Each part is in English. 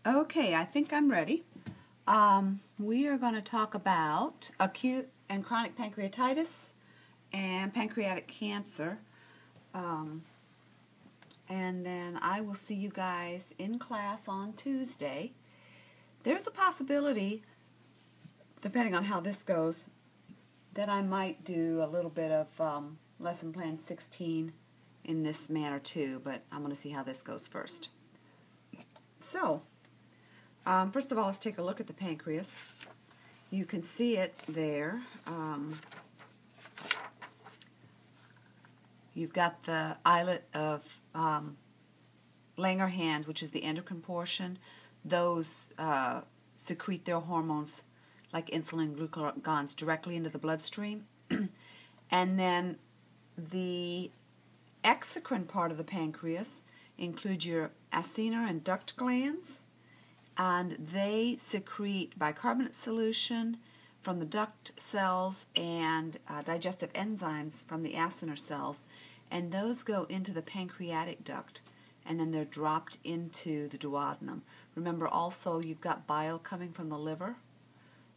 Okay, I think I'm ready. We are going to talk about acute and chronic pancreatitis and pancreatic cancer. And then I will see you guys in class on Tuesday. There's a possibility, depending on how this goes, that I might do a little bit of lesson plan 16 in this manner too, but I'm going to see how this goes first. So, first of all, let's take a look at the pancreas. You can see it there. You've got the islet of Langerhans, which is the endocrine portion. Those secrete their hormones like insulin and glucagons directly into the bloodstream. And then the exocrine part of the pancreas includes your acinar and duct glands, and they secrete bicarbonate solution from the duct cells and digestive enzymes from the acinar cells, and those go into the pancreatic duct, and then they're dropped into the duodenum. Remember also you've got bile coming from the liver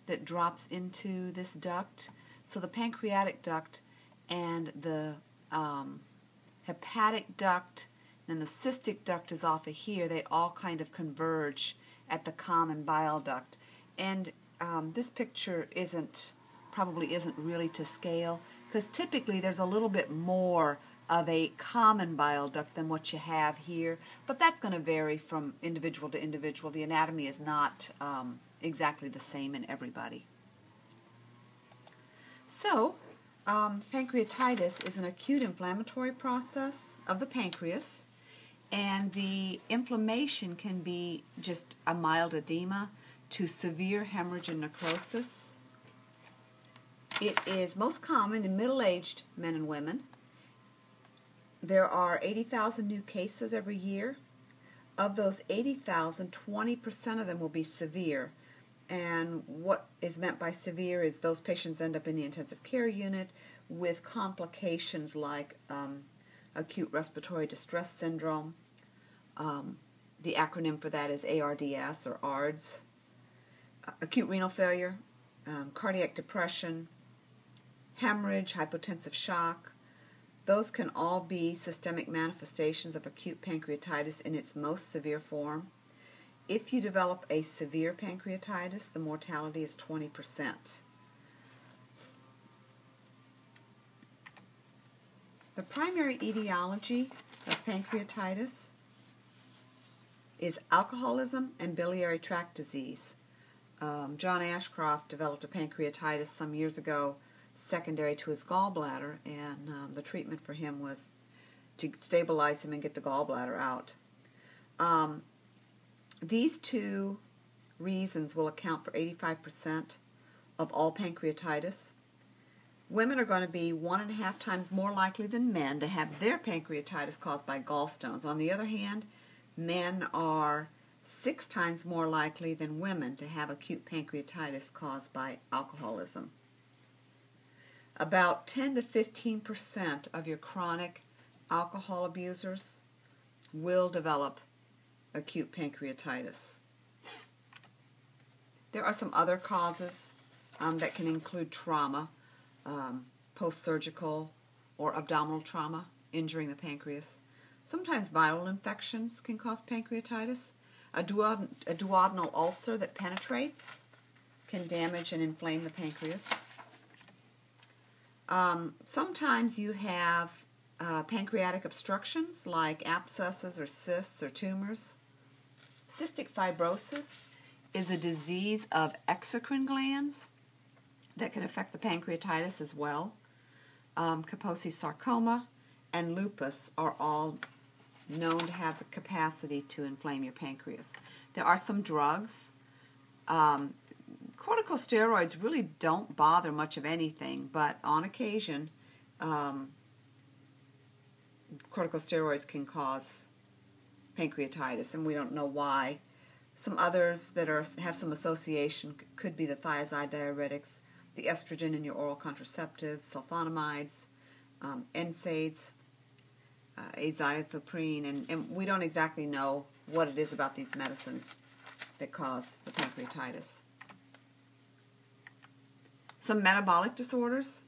that drops into this duct. So the pancreatic duct and the hepatic duct and the cystic duct is off of here. They all kind of converge at the common bile duct. And this picture probably isn't really to scale, because typically there's a little bit more of a common bile duct than what you have here, but that's going to vary from individual to individual. The anatomy is not exactly the same in everybody. So, pancreatitis is an acute inflammatory process of the pancreas, and the inflammation can be just a mild edema to severe hemorrhage and necrosis. It is most common in middle-aged men and women. There are 80,000 new cases every year. Of those 80,000, 20% of them will be severe. And what is meant by severe is those patients end up in the intensive care unit with complications like acute respiratory distress syndrome. The acronym for that is ARDS or ARDS. Acute renal failure, cardiac depression, hemorrhage, hypotensive shock. Those can all be systemic manifestations of acute pancreatitis in its most severe form. If you develop a severe pancreatitis, the mortality is 20%. The primary etiology of pancreatitis is alcoholism and biliary tract disease. John Ashcroft developed a pancreatitis some years ago secondary to his gallbladder, and the treatment for him was to stabilize him and get the gallbladder out. These two reasons will account for 85% of all pancreatitis. Women are going to be 1.5 times more likely than men to have their pancreatitis caused by gallstones. On the other hand, men are 6 times more likely than women to have acute pancreatitis caused by alcoholism. About 10 to 15% of your chronic alcohol abusers will develop acute pancreatitis. There are some other causes that can include trauma, post-surgical or abdominal trauma injuring the pancreas. Sometimes viral infections can cause pancreatitis. A duodenal ulcer that penetrates can damage and inflame the pancreas. Sometimes you have pancreatic obstructions like abscesses or cysts or tumors. Cystic fibrosis is a disease of exocrine glands that can affect the pancreatitis as well. Kaposi sarcoma and lupus are all known to have the capacity to inflame your pancreas. There are some drugs. Corticosteroids really don't bother much of anything, but on occasion, corticosteroids can cause pancreatitis, and we don't know why. Some others that have some association could be the thiazide diuretics, the estrogen in your oral contraceptives, sulfonamides, NSAIDs, azathioprine, and we don't exactly know what it is about these medicines that cause the pancreatitis. Some metabolic disorders,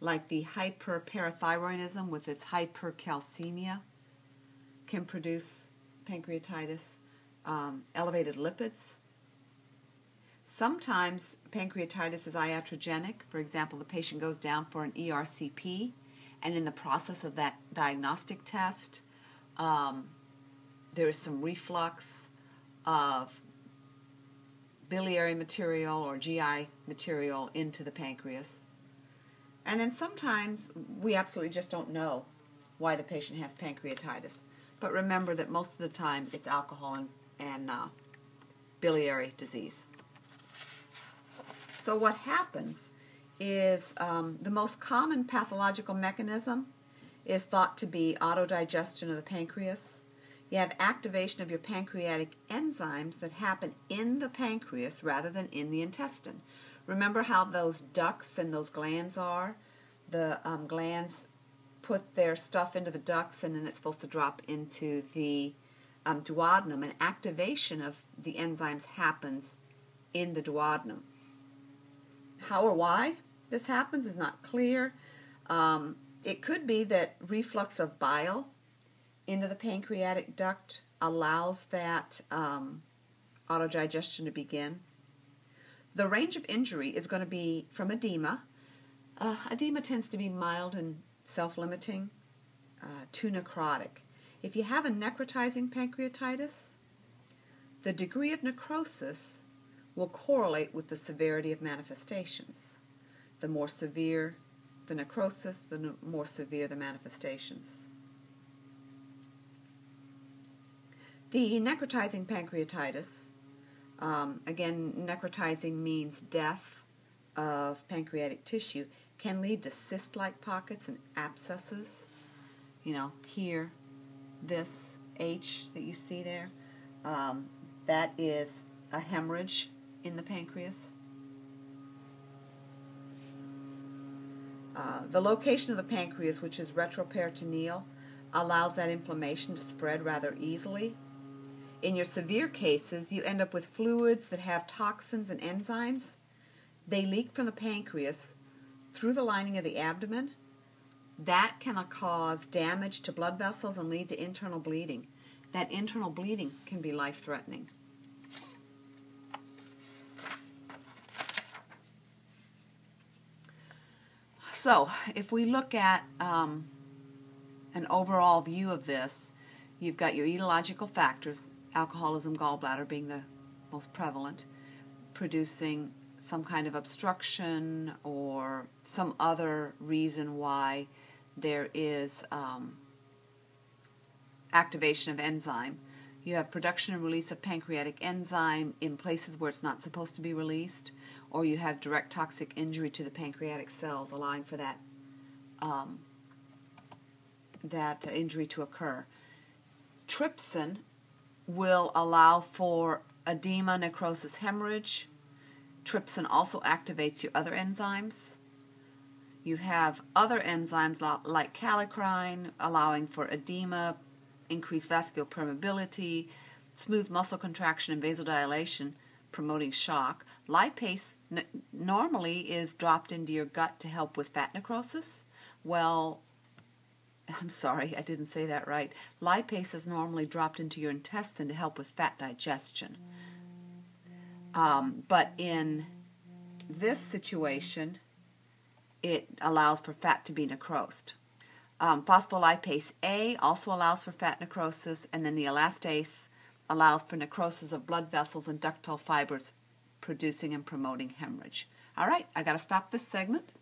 like the hyperparathyroidism with its hypercalcemia, can produce pancreatitis. Elevated lipids. Sometimes pancreatitis is iatrogenic. For example, the patient goes down for an ERCP, and in the process of that diagnostic test, there is some reflux of biliary material or GI material into the pancreas. And then sometimes we absolutely just don't know why the patient has pancreatitis. But remember that most of the time it's alcohol and biliary disease. So what happens is the most common pathological mechanism is thought to be autodigestion of the pancreas. You have activation of your pancreatic enzymes that happen in the pancreas rather than in the intestine. Remember how those ducts and those glands are? The glands put their stuff into the ducts and then it's supposed to drop into the duodenum, and activation of the enzymes happens in the duodenum. How or why this happens is not clear. It could be that reflux of bile into the pancreatic duct allows that autodigestion to begin. The range of injury is going to be from edema. Edema tends to be mild and self-limiting to necrotic. If you have a necrotizing pancreatitis, the degree of necrosis will correlate with the severity of manifestations. The more severe the necrosis, the more severe the manifestations. The necrotizing pancreatitis, again, necrotizing means death of pancreatic tissue, can lead to cyst-like pockets and abscesses. You know, here, this H that you see there, that is a hemorrhage in the pancreas. The location of the pancreas, which is retroperitoneal, allows that inflammation to spread rather easily. In your severe cases, you end up with fluids that have toxins and enzymes. They leak from the pancreas through the lining of the abdomen. That can cause damage to blood vessels and lead to internal bleeding. That internal bleeding can be life-threatening. So, if we look at an overall view of this, you've got your etiological factors, alcoholism, gallbladder being the most prevalent, producing some kind of obstruction or some other reason why there is activation of enzyme. You have production and release of pancreatic enzyme in places where it's not supposed to be released, or you have direct toxic injury to the pancreatic cells, allowing for that injury to occur. Trypsin will allow for edema, necrosis, hemorrhage. Trypsin also activates your other enzymes. You have other enzymes like kallikrein allowing for edema, increased vascular permeability, smooth muscle contraction and vasodilation, promoting shock. Lipase normally is dropped into your gut to help with fat necrosis. Well, I'm sorry, I didn't say that right. Lipase is normally dropped into your intestine to help with fat digestion. But in this situation, it allows for fat to be necrosed. Phospholipase A also allows for fat necrosis, and then the elastase allows for necrosis of blood vessels and ductal fibers, producing and promoting hemorrhage. All right, I got to stop this segment.